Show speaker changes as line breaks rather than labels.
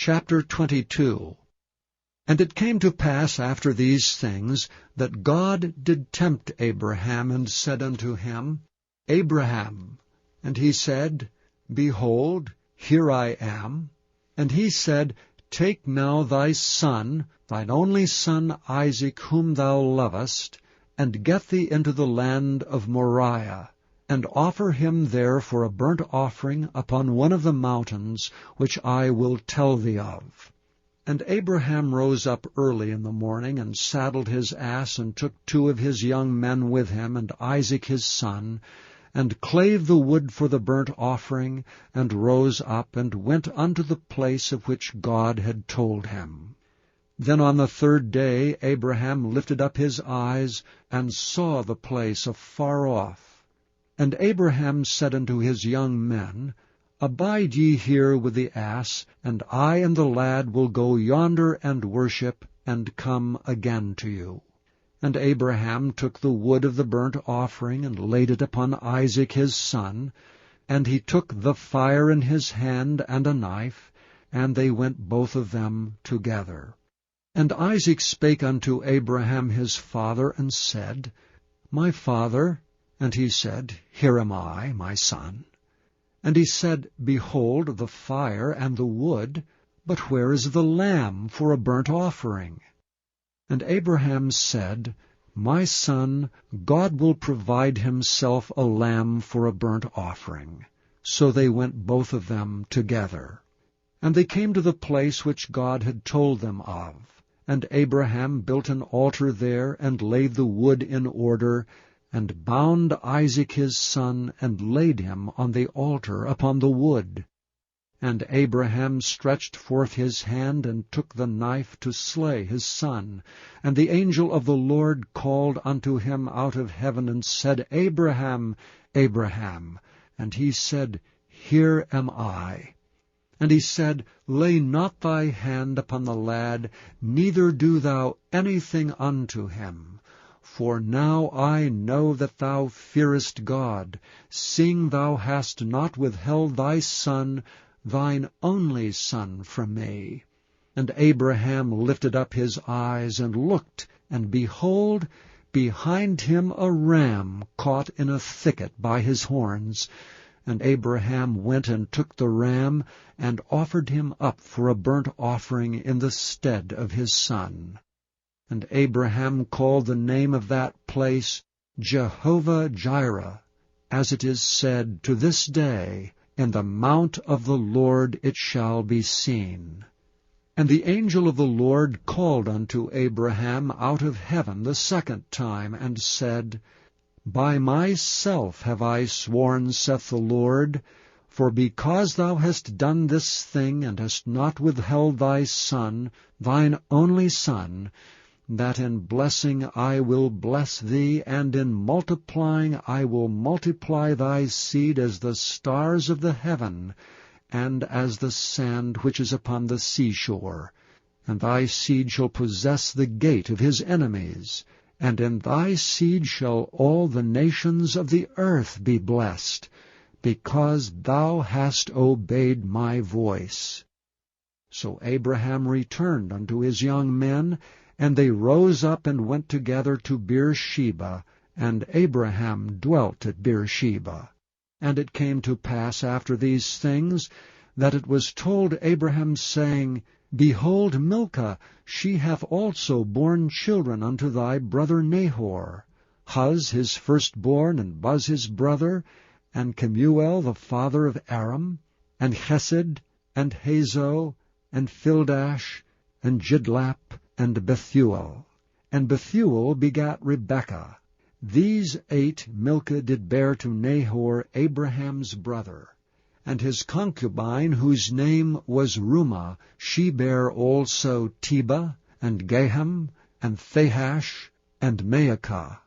Chapter 22. And it came to pass after these things, that God did tempt Abraham, and said unto him, Abraham. And he said, Behold, here I am. And he said, Take now thy son, thine only son Isaac, whom thou lovest, and get thee into the land of Moriah, and offer him there for a burnt offering upon one of the mountains, which I will tell thee of. And Abraham rose up early in the morning, and saddled his ass, and took 2 of his young men with him, and Isaac his son, and clave the wood for the burnt offering, and rose up, and went unto the place of which God had told him. Then on the 3rd day Abraham lifted up his eyes, and saw the place afar off. And Abraham said unto his young men, Abide ye here with the ass, and I and the lad will go yonder and worship, and come again to you. And Abraham took the wood of the burnt offering, and laid it upon Isaac his son, and he took the fire in his hand and a knife, and they went both of them together. And Isaac spake unto Abraham his father, and said, My father. And he said, Here am I, my son. And he said, Behold the fire and the wood, but where is the lamb for a burnt offering? And Abraham said, My son, God will provide himself a lamb for a burnt offering. So they went both of them together. And they came to the place which God had told them of. And Abraham built an altar there, and laid the wood in order, and bound Isaac his son, and laid him on the altar upon the wood. And Abraham stretched forth his hand, and took the knife to slay his son. And the angel of the Lord called unto him out of heaven, and said, Abraham, Abraham. And he said, Here am I. And he said, Lay not thy hand upon the lad, neither do thou anything unto him. For now I know that thou fearest God, seeing thou hast not withheld thy son, thine only son, from me. And Abraham lifted up his eyes, and looked, and behold, behind him a ram caught in a thicket by his horns. And Abraham went and took the ram, and offered him up for a burnt offering in the stead of his son. And Abraham called the name of that place Jehovah-Jireh, as it is said, To this day, In the mount of the Lord it shall be seen. And the angel of the Lord called unto Abraham out of heaven the 2nd time, and said, By myself have I sworn, saith the Lord, for because thou hast done this thing, and hast not withheld thy son, thine only son, that in blessing I will bless thee, and in multiplying I will multiply thy seed as the stars of the heaven, and as the sand which is upon the seashore. And thy seed shall possess the gate of his enemies, and in thy seed shall all the nations of the earth be blessed, because thou hast obeyed my voice. So Abraham returned unto his young men, and they rose up and went together to Beersheba, and Abraham dwelt at Beersheba. And it came to pass after these things, that it was told Abraham, saying, Behold, Milcah, she hath also borne children unto thy brother Nahor, Huz his firstborn, and Buz his brother, and Kemuel the father of Aram, and Chesed, and Hazo, and Fildash, and Jidlap, and Bethuel. And Bethuel begat Rebekah. These 8 Milcah did bear to Nahor, Abraham's brother. And his concubine, whose name was Rumah, she bare also Tebah, and Gaham, and Thahash, and Maacah.